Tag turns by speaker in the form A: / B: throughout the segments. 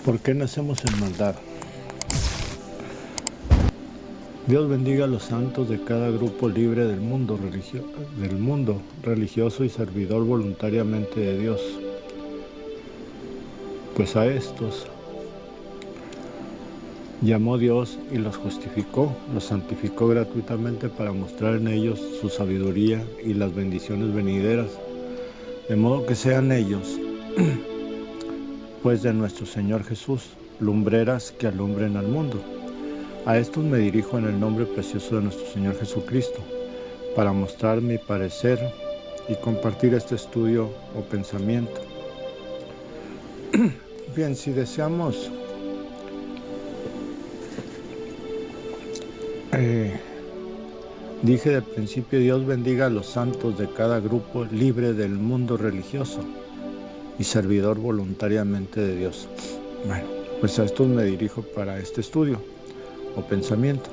A: ¿Por qué nacemos en maldad? Dios bendiga a los santos de cada grupo libre del mundo religioso y servidor voluntariamente de Dios. Pues a estos llamó Dios y los justificó, los santificó gratuitamente para mostrar en ellos su sabiduría y las bendiciones venideras, de modo que sean ellos, pues de nuestro Señor Jesús, lumbreras que alumbren al mundo. A estos me dirijo en el nombre precioso de nuestro Señor Jesucristo, para mostrar mi parecer y compartir este estudio o pensamiento. Bien, si deseamos dije del principio, Dios bendiga a los santos de cada grupo libre del mundo religioso y servidor voluntariamente de Dios. Bueno, pues a estos me dirijo para este estudio o pensamiento.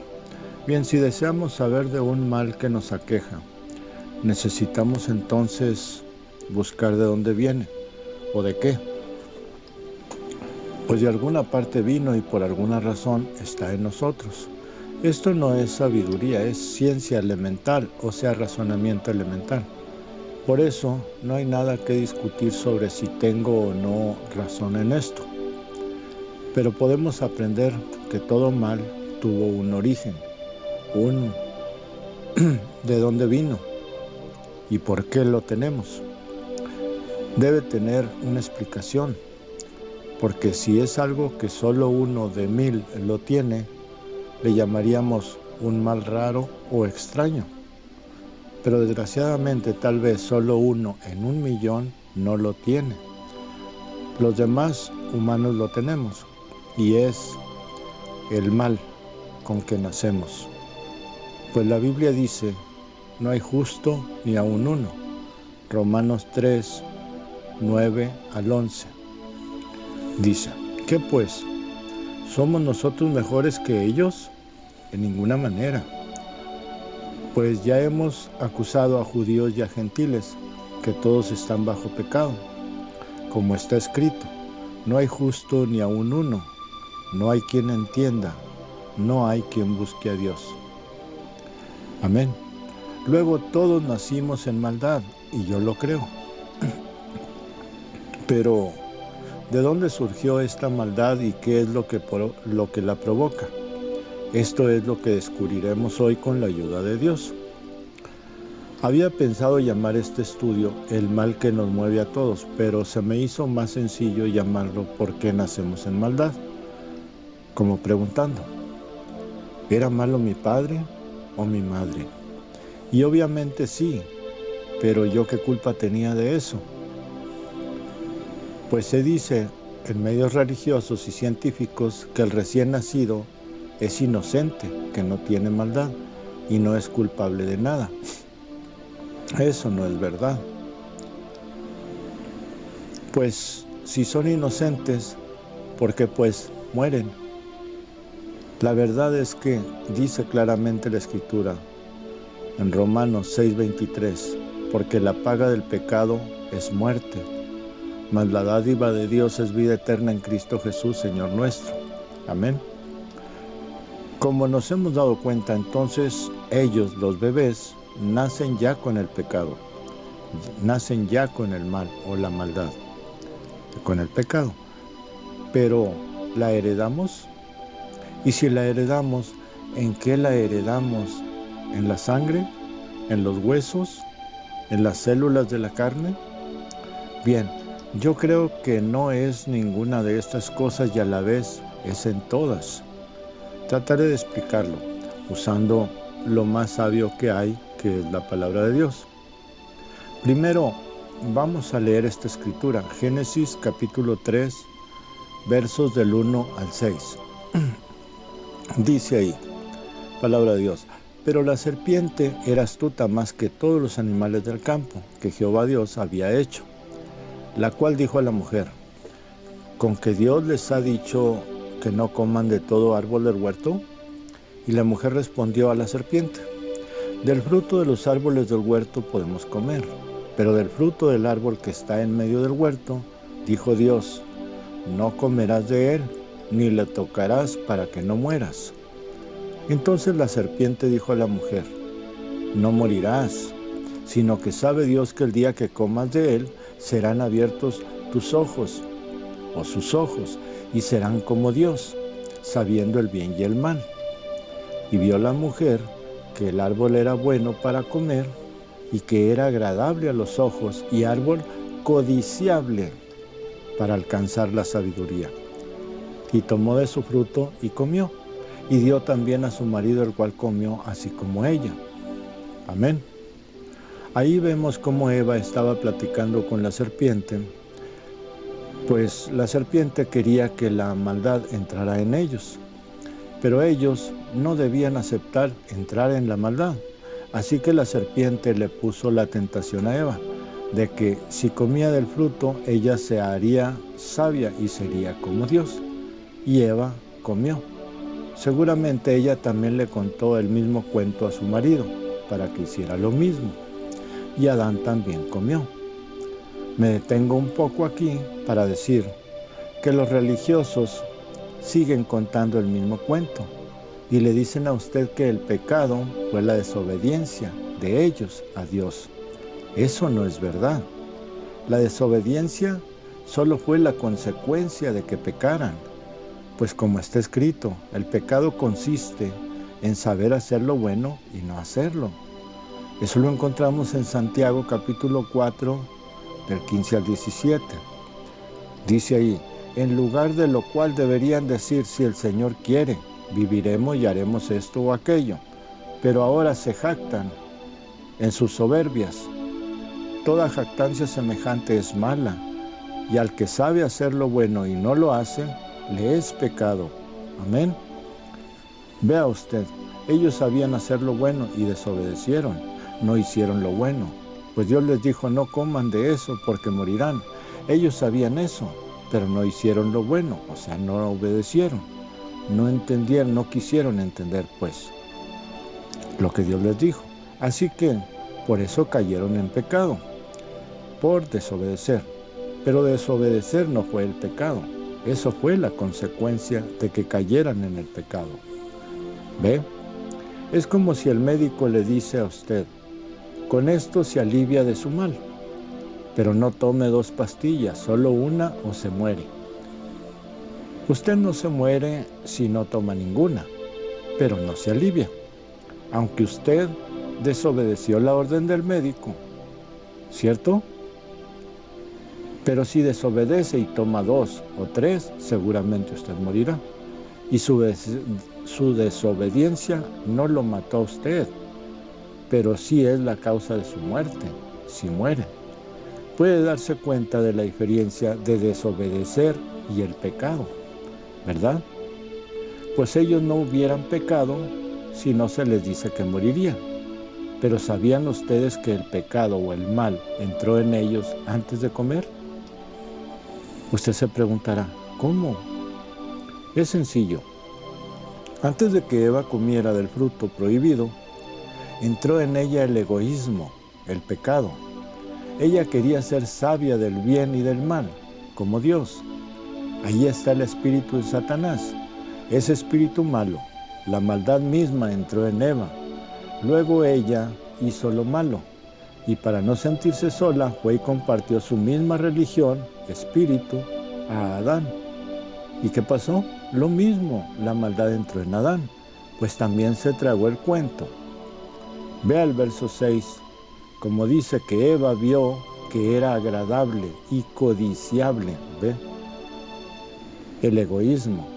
A: Bien, si deseamos saber de un mal que nos aqueja, necesitamos entonces buscar de dónde viene o de qué. Pues de alguna parte vino y por alguna razón está en nosotros. Esto no es sabiduría, es ciencia elemental, o sea, razonamiento elemental. Por eso no hay nada que discutir sobre si tengo o no razón en esto. Pero podemos aprender que todo mal tuvo un origen, de dónde vino y por qué lo tenemos. Debe tener una explicación, porque si es algo que solo uno de 1000 lo tiene, le llamaríamos un mal raro o extraño. Pero desgraciadamente tal vez solo uno en 1.000.000 no lo tiene. Los demás humanos lo tenemos, y es el mal con que nacemos. Pues la Biblia dice, no hay justo ni aun uno. Romanos 3, 9 al 11. Dice, ¿qué pues? ¿Somos nosotros mejores que ellos? En ninguna manera. Pues ya hemos acusado a judíos y a gentiles, que todos están bajo pecado. Como está escrito, no hay justo ni aun uno, no hay quien entienda, no hay quien busque a Dios. Amén. Luego todos nacimos en maldad, y yo lo creo. Pero, ¿de dónde surgió esta maldad y qué es lo que la provoca? Esto es lo que descubriremos hoy con la ayuda de Dios. Había pensado llamar este estudio el mal que nos mueve a todos, pero se me hizo más sencillo llamarlo ¿por qué nacemos en maldad? Como preguntando, ¿era malo mi padre o mi madre? Y obviamente sí, pero ¿yo qué culpa tenía de eso? Pues se dice en medios religiosos y científicos que el recién nacido es inocente, que no tiene maldad y no es culpable de nada. Eso no es verdad. Pues si son inocentes, ¿por qué pues mueren? La verdad es que dice claramente la Escritura en Romanos 6:23, porque la paga del pecado es muerte, mas la dádiva de Dios es vida eterna en Cristo Jesús, Señor nuestro. Amén. Como nos hemos dado cuenta, entonces ellos, los bebés, nacen ya con el pecado, nacen ya con el mal o la maldad, con el pecado. Pero, ¿la heredamos? Y si la heredamos, ¿en qué la heredamos? ¿En la sangre? ¿En los huesos? ¿En las células de la carne? Bien, yo creo que no es ninguna de estas cosas y a la vez es en todas. Trataré de explicarlo usando lo más sabio que hay, que es la palabra de Dios. Primero, vamos a leer esta escritura, Génesis capítulo 3, versos del 1 al 6. Dice ahí, palabra de Dios, pero la serpiente era astuta más que todos los animales del campo que Jehová Dios había hecho, la cual dijo a la mujer, ¿con que Dios les ha dicho que no coman de todo árbol del huerto? Y la mujer respondió a la serpiente, del fruto de los árboles del huerto podemos comer, pero del fruto del árbol que está en medio del huerto, dijo Dios, no comerás de él, ni le tocarás para que no mueras. Entonces la serpiente dijo a la mujer, no morirás, sino que sabe Dios que el día que comas de él, serán abiertos tus ojos, o sus ojos, y serán como Dios, sabiendo el bien y el mal. Y vio la mujer que el árbol era bueno para comer, y que era agradable a los ojos, y árbol codiciable para alcanzar la sabiduría. Y tomó de su fruto y comió, y dio también a su marido, el cual comió así como ella. Amén. Ahí vemos cómo Eva estaba platicando con la serpiente, pues la serpiente quería que la maldad entrara en ellos, pero ellos no debían aceptar entrar en la maldad. Así que la serpiente le puso la tentación a Eva, de que si comía del fruto, ella se haría sabia y sería como Dios. Y Eva comió. Seguramente ella también le contó el mismo cuento a su marido, para que hiciera lo mismo. Y Adán también comió. Me detengo un poco aquí para decir que los religiosos siguen contando el mismo cuento y le dicen a usted que el pecado fue la desobediencia de ellos a Dios. Eso no es verdad. La desobediencia solo fue la consecuencia de que pecaran, pues como está escrito, el pecado consiste en saber hacer lo bueno y no hacerlo. Eso lo encontramos en Santiago capítulo 4, del 15 al 17. Dice ahí, en lugar de lo cual deberían decir, si el Señor quiere, viviremos y haremos esto o aquello. Pero ahora se jactan en sus soberbias. Toda jactancia semejante es mala, y al que sabe hacer lo bueno y no lo hace, le es pecado. Amén. Vea usted, ellos sabían hacer lo bueno y desobedecieron, no hicieron lo bueno. Pues Dios les dijo, no coman de eso porque morirán. Ellos sabían eso, pero no hicieron lo bueno, o sea, no obedecieron. No entendieron, no quisieron entender, pues, lo que Dios les dijo. Así que, por eso cayeron en pecado, por desobedecer. Pero desobedecer no fue el pecado. Eso fue la consecuencia de que cayeran en el pecado. ¿Ve? Es como si el médico le dice a usted, con esto se alivia de su mal, pero no tome 2 pastillas, solo una o se muere. Usted no se muere si no toma ninguna, pero no se alivia, aunque usted desobedeció la orden del médico, ¿cierto? Pero si desobedece y toma 2 o 3, seguramente usted morirá. Y su desobediencia no lo mató a usted, pero sí es la causa de su muerte, si muere. Puede darse cuenta de la diferencia de desobedecer y el pecado, ¿verdad? Pues ellos no hubieran pecado si no se les dice que morirían. Pero ¿sabían ustedes que el pecado o el mal entró en ellos antes de comer? Usted se preguntará, ¿cómo? Es sencillo. Antes de que Eva comiera del fruto prohibido, entró en ella el egoísmo, el pecado. Ella quería ser sabia del bien y del mal, como Dios. Ahí está el espíritu de Satanás, ese espíritu malo. La maldad misma entró en Eva. Luego ella hizo lo malo, y para no sentirse sola, fue y compartió su misma religión, espíritu, a Adán. ¿Y qué pasó? Lo mismo, la maldad entró en Adán, pues también se tragó el cuento. Vea el verso 6, como dice que Eva vio que era agradable y codiciable, ¿ve? El egoísmo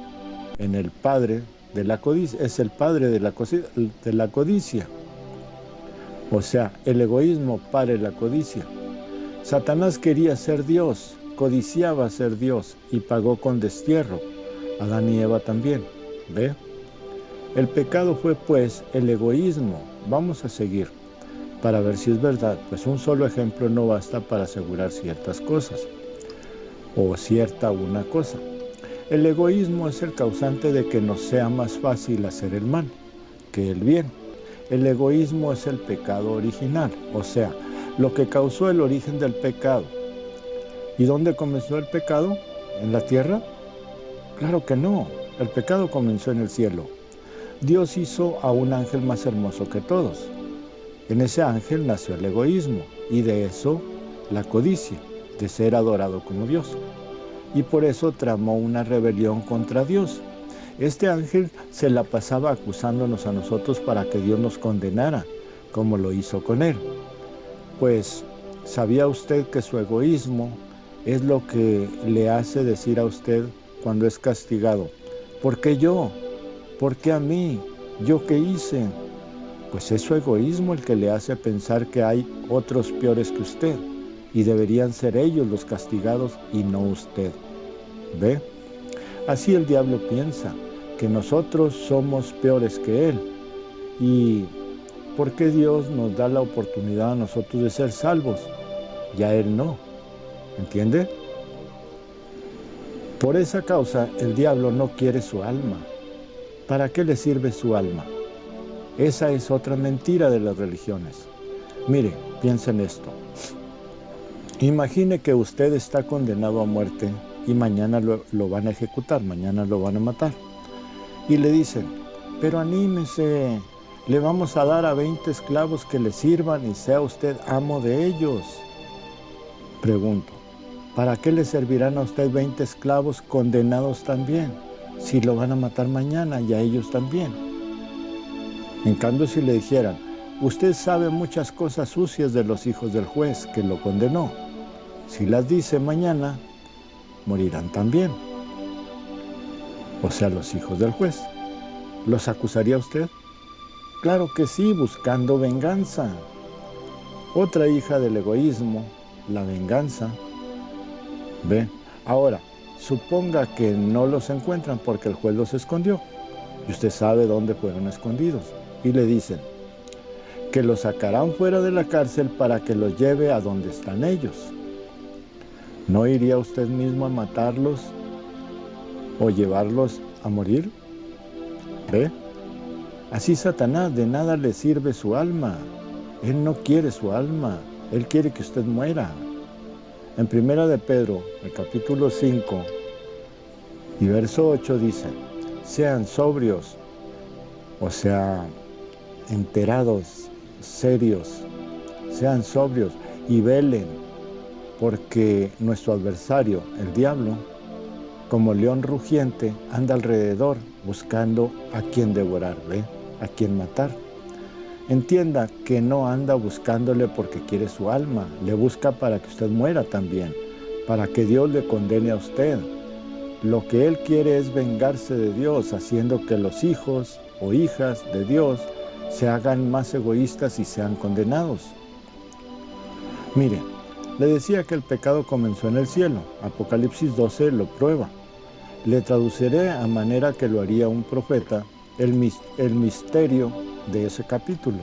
A: en el padre de la codicia, es el padre de la codicia. O sea, el egoísmo pare la codicia. Satanás quería ser Dios, codiciaba ser Dios y pagó con destierro. Adán y Eva también, ¿ve? El pecado fue pues el egoísmo. Vamos a seguir para ver si es verdad, pues un solo ejemplo no basta para asegurar ciertas cosas o cierta una cosa. El egoísmo es el causante de que nos sea más fácil hacer el mal que el bien. El egoísmo es el pecado original, o sea, lo que causó el origen del pecado. ¿Y dónde comenzó el pecado? en la tierra? Claro que no. El pecado comenzó en el cielo. Dios hizo a un ángel más hermoso que todos. En ese ángel nació el egoísmo y de eso la codicia, de ser adorado como Dios. Y por eso tramó una rebelión contra Dios. Este ángel se la pasaba acusándonos a nosotros para que Dios nos condenara, como lo hizo con él. Pues, ¿sabía usted que su egoísmo es lo que le hace decir a usted cuando es castigado? ¿Por qué yo? ¿Por qué a mí? ¿Yo qué hice? Pues es su egoísmo el que le hace pensar que hay otros peores que usted y deberían ser ellos los castigados y no usted. ¿Ve? Así el diablo piensa, que nosotros somos peores que él. ¿Y por qué Dios nos da la oportunidad a nosotros de ser salvos? Ya él no. ¿Entiende? Por esa causa el diablo no quiere su alma. ¿Para qué le sirve su alma? Esa es otra mentira de las religiones. Mire, piensa en esto. Imagine que usted está condenado a muerte y mañana lo van a ejecutar, mañana lo van a matar. Y le dicen, pero anímese, le vamos a dar a 20 esclavos que le sirvan y sea usted amo de ellos. Pregunto, ¿para qué le servirán a usted 20 esclavos condenados también, si lo van a matar mañana y a ellos también? En cambio, si le dijeran, usted sabe muchas cosas sucias de los hijos del juez que lo condenó, si las dice mañana, morirán también. O sea, los hijos del juez. ¿Los acusaría usted? Claro que sí, buscando venganza. Otra hija del egoísmo, la venganza. ¿Ve? Ahora, suponga que no los encuentran porque el juez los escondió. Y usted sabe dónde fueron escondidos. Y le dicen que los sacarán fuera de la cárcel para que los lleve a donde están ellos. ¿No iría usted mismo a matarlos o llevarlos a morir? ¿Ve? Así Satanás de nada le sirve su alma. Él no quiere su alma. Él quiere que usted muera. En 1 de Pedro, el capítulo 5 y verso 8 dice, sean sobrios, o sea, enterados, serios, sean sobrios y velen, porque nuestro adversario, el diablo, como león rugiente, anda alrededor buscando a quien devorar, ¿ve? A quien matar. Entienda que no anda buscándole porque quiere su alma, le busca para que usted muera también, para que Dios le condene a usted. Lo que él quiere es vengarse de Dios, haciendo que los hijos o hijas de Dios se hagan más egoístas y sean condenados. Mire, le decía que el pecado comenzó en el cielo. Apocalipsis 12 lo prueba. Le traduciré a manera que lo haría un profeta el misterio de ese capítulo.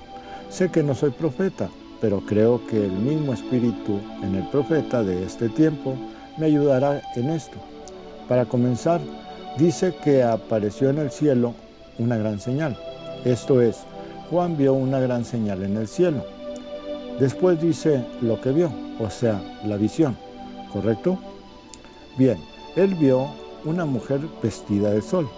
A: Sé que no soy profeta, pero creo que el mismo espíritu en el profeta de este tiempo me ayudará en esto. Para comenzar, dice que apareció en el cielo una gran señal. Esto es, Juan vio una gran señal en el cielo. Después dice lo que vio, o sea, la visión, ¿correcto? Bien, él vio una mujer vestida de sol.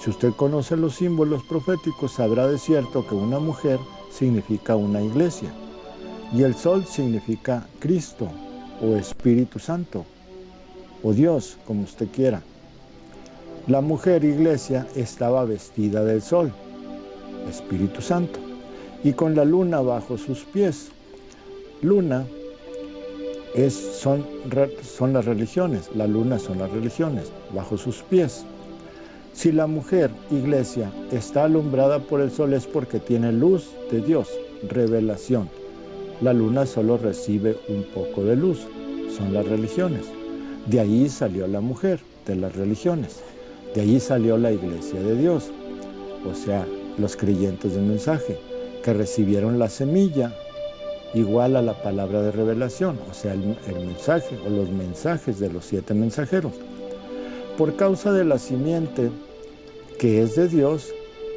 A: Si usted conoce los símbolos proféticos, sabrá de cierto que una mujer significa una iglesia y el sol significa Cristo o Espíritu Santo o Dios, como usted quiera. La mujer iglesia estaba vestida del sol, Espíritu Santo, y con la luna bajo sus pies. Luna son las religiones, la luna son las religiones, bajo sus pies. Si la mujer, iglesia, está alumbrada por el sol es porque tiene luz de Dios, revelación. La luna solo recibe un poco de luz, son las religiones. De ahí salió la mujer, de las religiones. De ahí salió la iglesia de Dios, o sea, los creyentes del mensaje, que recibieron la semilla igual a la palabra de revelación, o sea, el mensaje o los mensajes de los 7 mensajeros. Por causa de la simiente que es de Dios,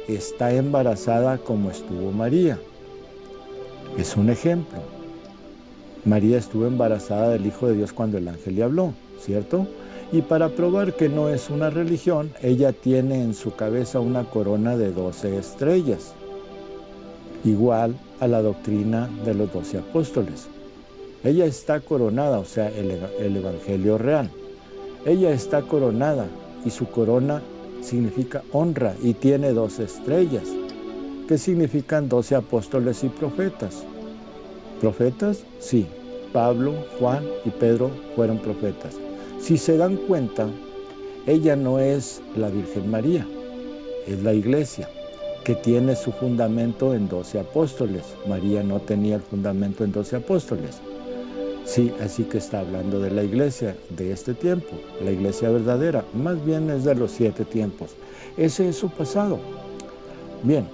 A: está embarazada como estuvo María. Es un ejemplo. María estuvo embarazada del Hijo de Dios cuando el ángel le habló, ¿cierto? Y para probar que no es una religión, ella tiene en su cabeza una corona de 12 estrellas, igual a la doctrina de los 12 apóstoles. Ella está coronada, o sea, el evangelio real. Ella está coronada y su corona significa honra y tiene 12 estrellas, que significan 12 apóstoles y profetas. ¿Profetas? Sí. Pablo, Juan y Pedro fueron profetas. Si se dan cuenta, ella no es la Virgen María, es la Iglesia, que tiene su fundamento en 12 apóstoles. María no tenía el fundamento en 12 apóstoles. Sí, así que está hablando de la Iglesia de este tiempo, la Iglesia verdadera, más bien es de los 7 tiempos. Ese es su pasado. Bien,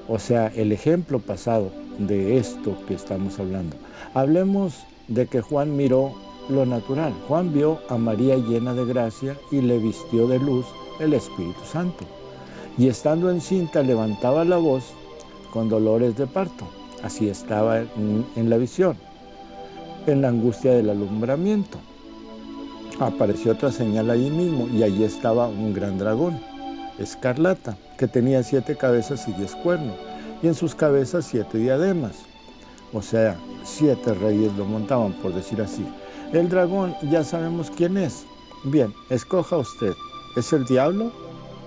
A: o sea, el ejemplo pasado de esto que estamos hablando. Hablemos de que Juan miró lo natural. Juan vio a María llena de gracia y le vistió de luz el Espíritu Santo. Y estando encinta levantaba la voz con dolores de parto. Así estaba en la visión, en la angustia del alumbramiento. Apareció otra señal allí mismo y allí estaba un gran dragón, escarlata, que tenía 7 cabezas y 10 cuernos, y en sus cabezas 7 diademas. O sea, 7 reyes lo montaban, por decir así. El dragón ya sabemos quién es. Bien, escoja usted, ¿es el diablo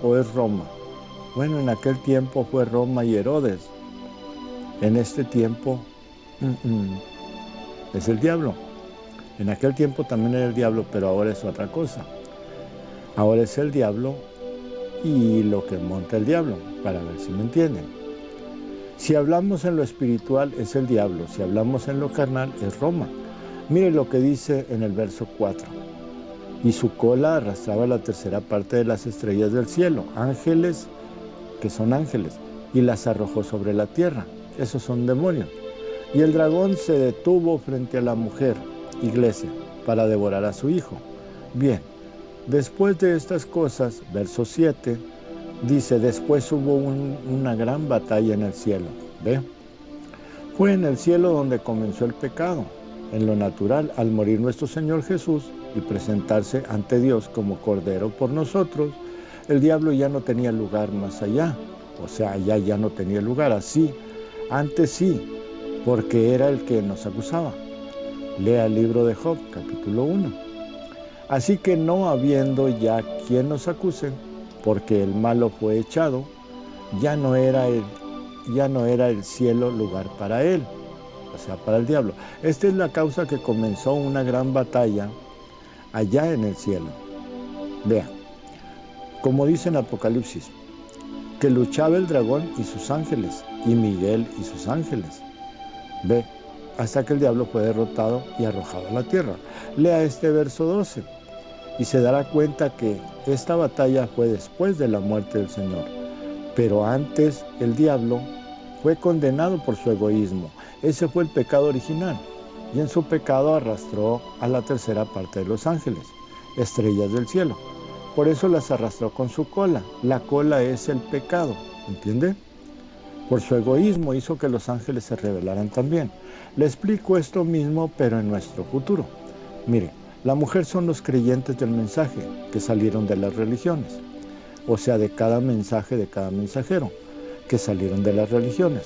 A: o es Roma? Bueno, en aquel tiempo fue Roma y Herodes. En este tiempo es el diablo. En aquel tiempo también era el diablo, pero ahora es otra cosa. Ahora es el diablo y lo que monta el diablo, para ver si me entienden. Si hablamos en lo espiritual es el diablo, si hablamos en lo carnal es Roma. Mire lo que dice en el verso 4. Y su cola arrastraba la tercera parte de las estrellas del cielo, ángeles, que son ángeles, y las arrojó sobre la tierra. Esos son demonios. Y el dragón se detuvo frente a la mujer, Iglesia, para devorar a su hijo. Bien, después de estas cosas, verso 7, dice, después hubo una gran batalla en el cielo. ¿Ve? Fue en el cielo donde comenzó el pecado. En lo natural, al morir nuestro Señor Jesús y presentarse ante Dios como Cordero por nosotros, el diablo ya no tenía lugar más allá. O sea, allá ya no tenía lugar. Así, antes sí, porque era el que nos acusaba. Lea el libro de Job, capítulo 1. Así que no habiendo ya quien nos acuse, porque el malo fue echado, ya no era el cielo lugar para él, o sea, para el diablo. Esta es la causa que comenzó una gran batalla allá en el cielo. Vea, como dice en Apocalipsis, que luchaba el dragón y sus ángeles, y Miguel y sus ángeles. Ve, hasta que el diablo fue derrotado y arrojado a la tierra. Lea este verso 12 y se dará cuenta que esta batalla fue después de la muerte del Señor. Pero antes el diablo fue condenado por su egoísmo. Ese fue el pecado original. Y en su pecado arrastró a la tercera parte de los ángeles, estrellas del cielo. Por eso las arrastró con su cola. La cola es el pecado, ¿entiende? Por su egoísmo hizo que los ángeles se rebelaran también. Le explico esto mismo, pero en nuestro futuro. Mire, la mujer son los creyentes del mensaje que salieron de las religiones. O sea, de cada mensaje, de cada mensajero, que salieron de las religiones.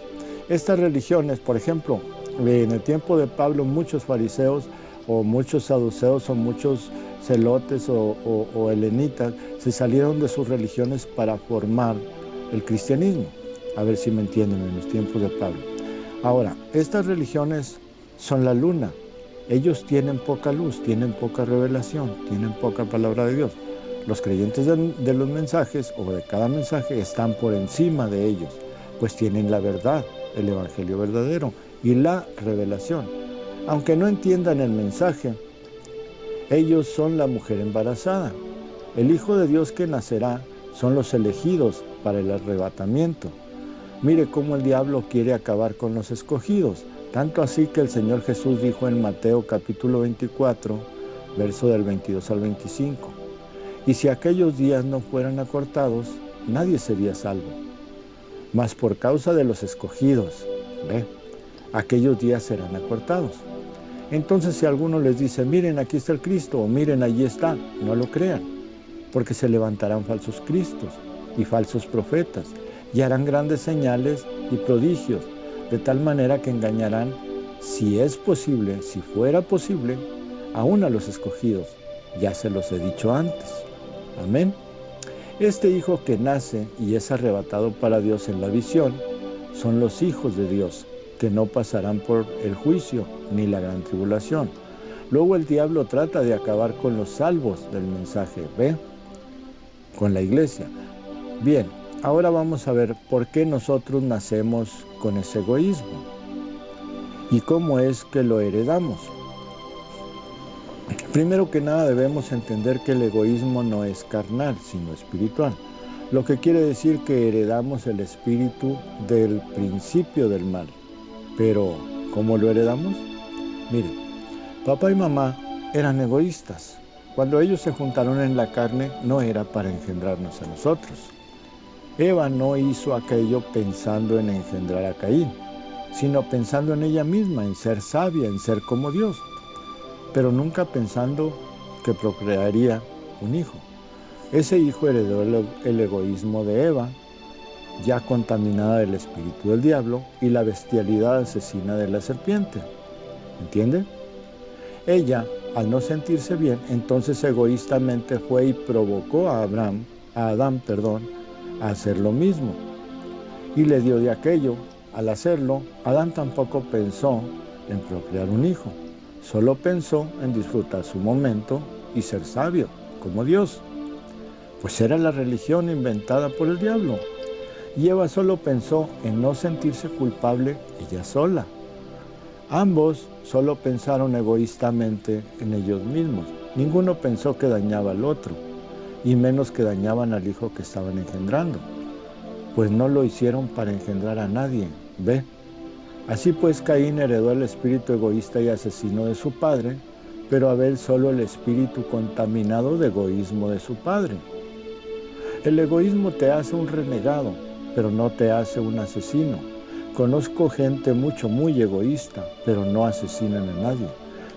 A: Estas religiones, por ejemplo, en el tiempo de Pablo, muchos fariseos o muchos saduceos o muchos celotes o helenitas se salieron de sus religiones para formar el cristianismo. A ver si me entienden, en los tiempos de Pablo. Ahora, estas religiones son la luna. Ellos tienen poca luz, tienen poca revelación, tienen poca palabra de Dios. Los creyentes de los mensajes o de cada mensaje están por encima de ellos, pues tienen la verdad, el evangelio verdadero y la revelación. Aunque no entiendan el mensaje, ellos son la mujer embarazada. El Hijo de Dios que nacerá son los elegidos para el arrebatamiento. Mire cómo el diablo quiere acabar con los escogidos, tanto así que el Señor Jesús dijo en Mateo capítulo 24, verso del 22 al 25, y si aquellos días no fueran acortados, nadie sería salvo. Mas por causa de los escogidos, aquellos días serán acortados. Entonces si alguno les dice, miren, aquí está el Cristo, o miren, allí está, no lo crean, porque se levantarán falsos cristos y falsos profetas, y harán grandes señales y prodigios, de tal manera que engañarán, si es posible, si fuera posible, aún a los escogidos. Ya se los he dicho antes. Amén. Este hijo que nace y es arrebatado para Dios en la visión, son los hijos de Dios, que no pasarán por el juicio ni la gran tribulación. Luego el diablo trata de acabar con los salvos del mensaje, ¿ve? Con la iglesia. Bien, ahora vamos a ver por qué nosotros nacemos con ese egoísmo y cómo es que lo heredamos. Primero que nada debemos entender que el egoísmo no es carnal, sino espiritual, lo que quiere decir que heredamos el espíritu del principio del mal. Pero, ¿cómo lo heredamos? Mire, papá y mamá eran egoístas. Cuando ellos se juntaron en la carne, no era para engendrarnos a nosotros. Eva no hizo aquello pensando en engendrar a Caín, sino pensando en ella misma, en ser sabia, en ser como Dios, pero nunca pensando que procrearía un hijo. Ese hijo heredó el egoísmo de Eva, ya contaminada del espíritu del diablo, y la bestialidad asesina de la serpiente. ¿Entiende? Ella, al no sentirse bien, entonces egoístamente fue y provocó a Adán, a hacer lo mismo. Y le dio de aquello. Al hacerlo, Adán tampoco pensó en procrear un hijo. Solo pensó en disfrutar su momento y ser sabio, como Dios. Pues era la religión inventada por el diablo. Y Eva solo pensó en no sentirse culpable ella sola. Ambos solo pensaron egoístamente en ellos mismos. Ninguno pensó que dañaba al otro, y menos que dañaban al hijo que estaban engendrando. Pues no lo hicieron para engendrar a nadie, ¿ve? Así pues Caín heredó el espíritu egoísta y asesino de su padre, pero Abel solo el espíritu contaminado de egoísmo de su padre. El egoísmo te hace un renegado, pero no te hace un asesino. Conozco gente muy egoísta, pero no asesinan a nadie.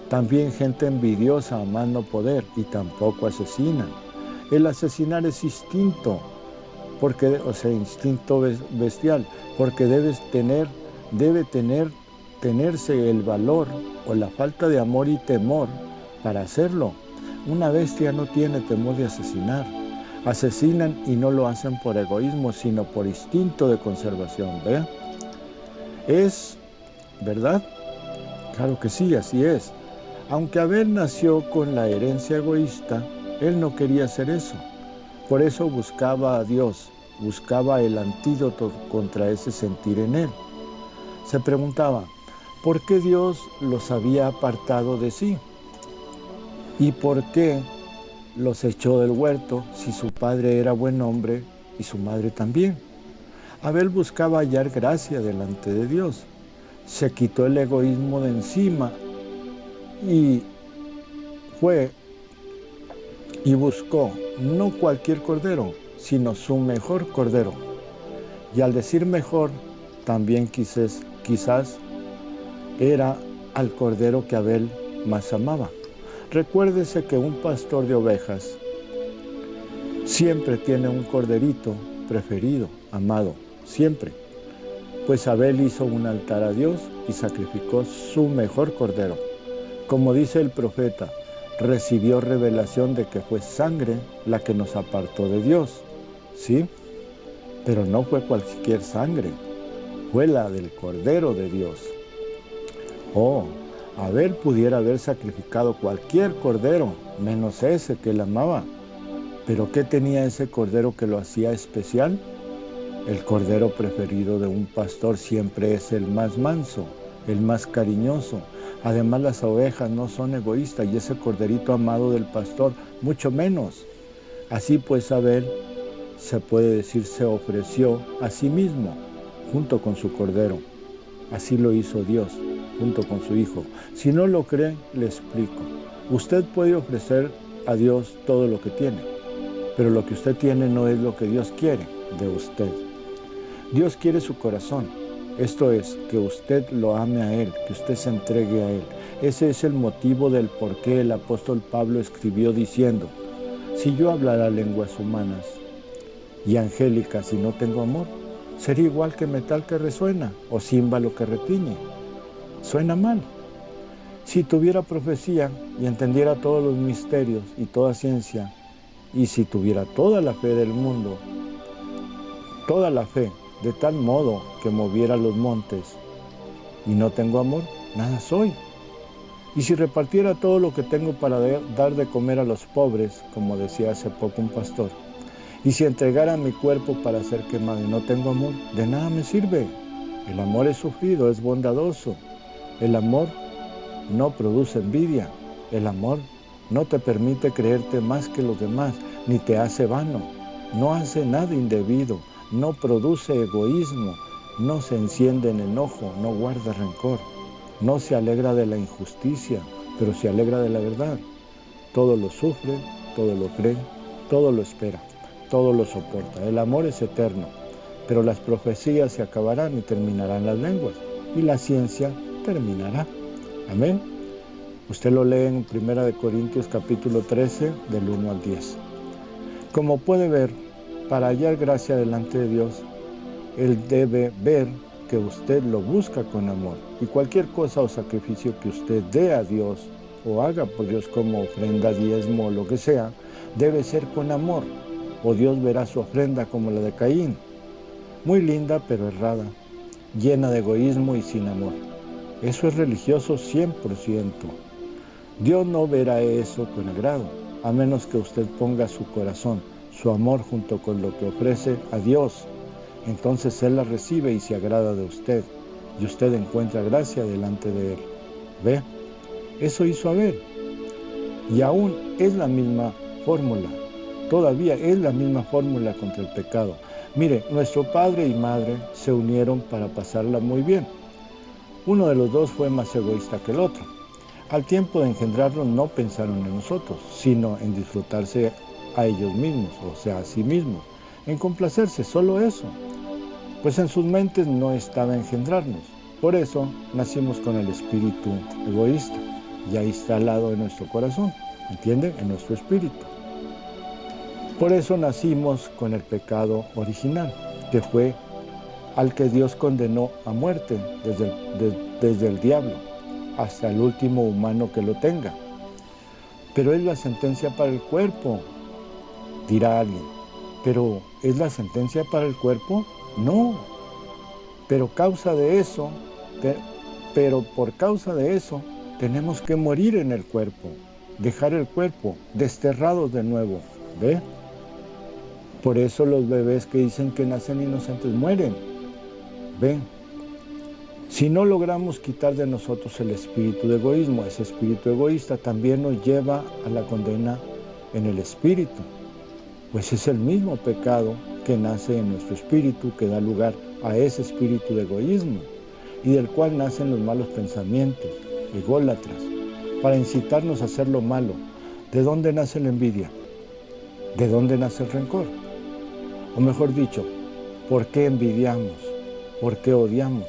A: También gente envidiosa a más no poder y tampoco asesinan. El asesinar es instinto, instinto bestial, porque debe tenerse el valor o la falta de amor y temor para hacerlo. Una bestia no tiene temor de asesinar. Asesinan y no lo hacen por egoísmo, sino por instinto de conservación, ¿ve? ¿Es verdad? Claro que sí, así es. Aunque Abel nació con la herencia egoísta, él no quería hacer eso. Por eso buscaba a Dios, buscaba el antídoto contra ese sentir en él. Se preguntaba, ¿por qué Dios los había apartado de sí? ¿Y por qué los echó del huerto si su padre era buen hombre y su madre también? Abel buscaba hallar gracia delante de Dios. Se quitó el egoísmo de encima y fue y buscó no cualquier cordero, sino su mejor cordero. Y al decir mejor, también quizás era al cordero que Abel más amaba. Recuérdese que un pastor de ovejas siempre tiene un corderito preferido, amado, siempre. Pues Abel hizo un altar a Dios y sacrificó su mejor cordero. Como dice el profeta, recibió revelación de que fue sangre la que nos apartó de Dios, ¿sí? Pero no fue cualquier sangre, fue la del Cordero de Dios. Oh, Abel pudiera haber sacrificado cualquier cordero, menos ese que él amaba. ¿Pero qué tenía ese cordero que lo hacía especial? El cordero preferido de un pastor siempre es el más manso, el más cariñoso. Además, las ovejas no son egoístas y ese corderito amado del pastor, mucho menos. Así pues, Abel, se puede decir, se ofreció a sí mismo junto con su cordero. Así lo hizo Dios junto con su Hijo. Si no lo cree, le explico. Usted puede ofrecer a Dios todo lo que tiene, pero lo que usted tiene no es lo que Dios quiere de usted. Dios quiere su corazón. Esto es, que usted lo ame a Él, que usted se entregue a Él. Ese es el motivo del por qué el apóstol Pablo escribió diciendo, si yo hablara lenguas humanas y angélicas y no tengo amor, sería igual que metal que resuena o címbalo que retiñe. Suena mal. Si tuviera profecía y entendiera todos los misterios y toda ciencia, y si tuviera toda la fe del mundo, toda la fe, de tal modo que moviera los montes, y no tengo amor, nada soy. Y si repartiera todo lo que tengo para dar de comer a los pobres, como decía hace poco un pastor, y si entregara mi cuerpo para ser quemado y no tengo amor, de nada me sirve. El amor es sufrido, es bondadoso. El amor no produce envidia. El amor no te permite creerte más que los demás, ni te hace vano. No hace nada indebido, no produce egoísmo, no se enciende en enojo, no guarda rencor. No se alegra de la injusticia, pero se alegra de la verdad. Todo lo sufre, todo lo cree, todo lo espera, todo lo soporta. El amor es eterno, pero las profecías se acabarán y terminarán las lenguas, y la ciencia terminará. Amén. Usted lo lee en 1 Corintios capítulo 13, del 1 al 10. Como puede ver, para hallar gracia delante de Dios, Él debe ver que usted lo busca con amor, y cualquier cosa o sacrificio que usted dé a Dios o haga por Dios como ofrenda, diezmo o lo que sea, debe ser con amor, o Dios verá su ofrenda como la de Caín, muy linda pero errada, llena de egoísmo y sin amor. Eso es religioso 100%. Dios no verá eso con agrado, a menos que usted ponga su corazón, su amor junto con lo que ofrece a Dios. Entonces Él la recibe y se agrada de usted, y usted encuentra gracia delante de Él. ¿Ve? Eso hizo Abel. Y aún es la misma fórmula, todavía es la misma fórmula contra el pecado. Mire, nuestro padre y madre se unieron para pasarla muy bien. Uno de los dos fue más egoísta que el otro. Al tiempo de engendrarnos no pensaron en nosotros, sino en disfrutarse a ellos mismos, o sea, a sí mismos, en complacerse, solo eso. Pues en sus mentes no estaba engendrarnos. Por eso nacimos con el espíritu egoísta, ya instalado en nuestro corazón, ¿entienden? En nuestro espíritu. Por eso nacimos con el pecado original, que fue al que Dios condenó a muerte desde el diablo hasta el último humano que lo tenga. Pero es la sentencia para el cuerpo, dirá alguien. ¿Pero es la sentencia para el cuerpo? No. Pero por causa de eso, tenemos que morir en el cuerpo, dejar el cuerpo, desterrados de nuevo. ¿Ve? Por eso los bebés que dicen que nacen inocentes mueren. ¿Ven? Si no logramos quitar de nosotros el espíritu de egoísmo, ese espíritu egoísta también nos lleva a la condena en el espíritu, pues es el mismo pecado que nace en nuestro espíritu que da lugar a ese espíritu de egoísmo y del cual nacen los malos pensamientos, ególatras, para incitarnos a hacer lo malo. ¿De dónde nace la envidia? ¿De dónde nace el rencor? O mejor dicho, ¿por qué envidiamos? ¿Por qué odiamos?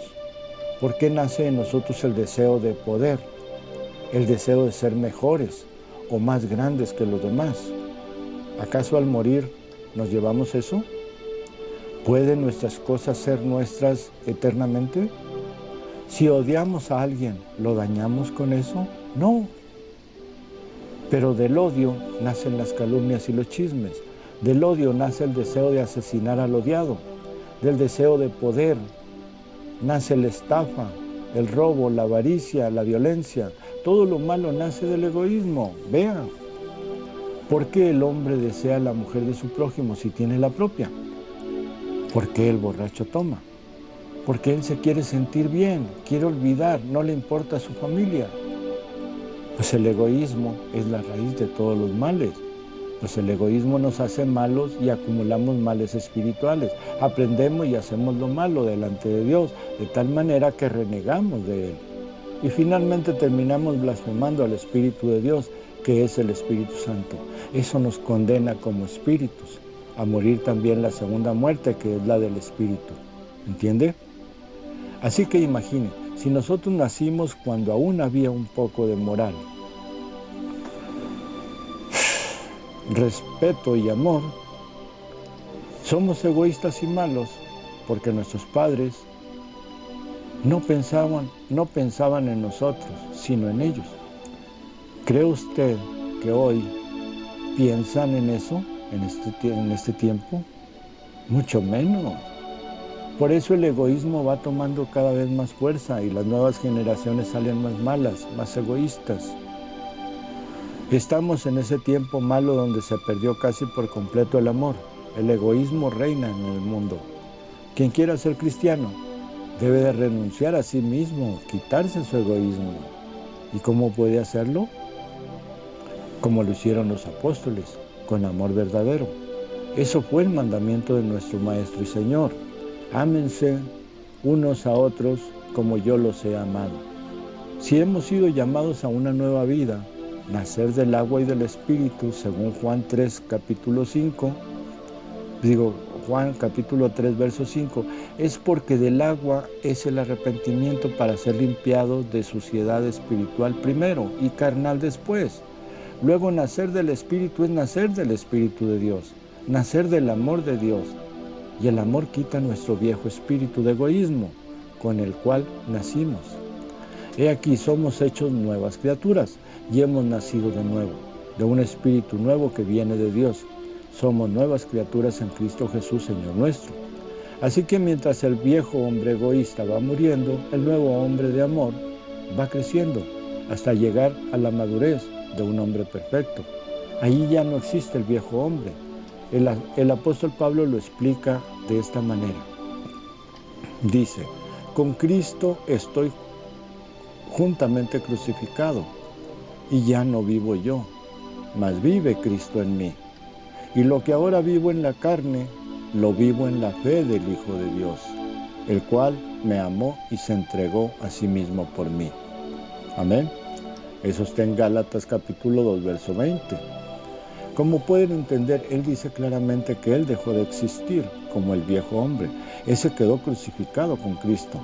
A: ¿Por qué nace en nosotros el deseo de poder? El deseo de ser mejores o más grandes que los demás. ¿Acaso al morir nos llevamos eso? ¿Pueden nuestras cosas ser nuestras eternamente? Si odiamos a alguien, ¿lo dañamos con eso? No. Pero del odio nacen las calumnias y los chismes. Del odio nace el deseo de asesinar al odiado. Del deseo de poder nace la estafa, el robo, la avaricia, la violencia. Todo lo malo nace del egoísmo. Vean. ¿Por qué el hombre desea la mujer de su prójimo si tiene la propia? ¿Por qué el borracho toma? Porque él se quiere sentir bien, quiere olvidar, no le importa su familia. Pues el egoísmo es la raíz de todos los males. Pues el egoísmo nos hace malos y acumulamos males espirituales. Aprendemos y hacemos lo malo delante de Dios, de tal manera que renegamos de Él. Y finalmente terminamos blasfemando al Espíritu de Dios, que es el Espíritu Santo. Eso nos condena como espíritus a morir también la segunda muerte, que es la del Espíritu. ¿Entiende? Así que imagine, si nosotros nacimos cuando aún había un poco de moral, respeto y amor, somos egoístas y malos porque nuestros padres no pensaban en nosotros, sino en ellos. ¿Cree usted que hoy piensan en eso, en este tiempo? Mucho menos. Por eso el egoísmo va tomando cada vez más fuerza y las nuevas generaciones salen más malas, más egoístas. Estamos en ese tiempo malo donde se perdió casi por completo el amor. El egoísmo reina en el mundo. Quien quiera ser cristiano debe de renunciar a sí mismo, quitarse su egoísmo. ¿Y cómo puede hacerlo? Como lo hicieron los apóstoles, con amor verdadero. Eso fue el mandamiento de nuestro Maestro y Señor. Ámense unos a otros como yo los he amado. Si hemos sido llamados a una nueva vida, nacer del agua y del Espíritu, según Juan 3, capítulo 5, Juan capítulo 3, verso 5, es porque del agua es el arrepentimiento para ser limpiado de suciedad espiritual primero y carnal después. Luego nacer del Espíritu es nacer del Espíritu de Dios, nacer del amor de Dios. Y el amor quita nuestro viejo espíritu de egoísmo, con el cual nacimos. He aquí, somos hechos nuevas criaturas y hemos nacido de nuevo, de un espíritu nuevo que viene de Dios. Somos nuevas criaturas en Cristo Jesús, Señor nuestro. Así que mientras el viejo hombre egoísta va muriendo, el nuevo hombre de amor va creciendo hasta llegar a la madurez de un hombre perfecto. Ahí ya no existe el viejo hombre. El apóstol Pablo lo explica de esta manera. Dice, con Cristo estoy juntamente crucificado, y ya no vivo yo, mas vive Cristo en mí. Y lo que ahora vivo en la carne, lo vivo en la fe del Hijo de Dios, el cual me amó y se entregó a sí mismo por mí. Amén. Eso está en Gálatas capítulo 2, verso 20. Como pueden entender, él dice claramente que él dejó de existir como el viejo hombre. Ese quedó crucificado con Cristo.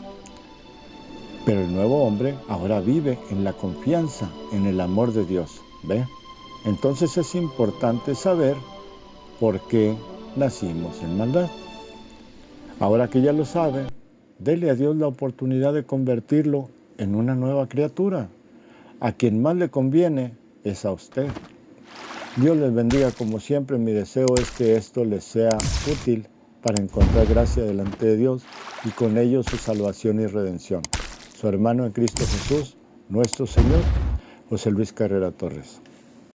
A: Pero el nuevo hombre ahora vive en la confianza, en el amor de Dios. ¿Ve? Entonces es importante saber por qué nacimos en maldad. Ahora que ya lo sabe, dele a Dios la oportunidad de convertirlo en una nueva criatura. A quien más le conviene es a usted. Dios les bendiga como siempre. Mi deseo es que esto les sea útil para encontrar gracia delante de Dios y con ello su salvación y redención. Su hermano en Cristo Jesús, nuestro Señor, José Luis Carrera Torres.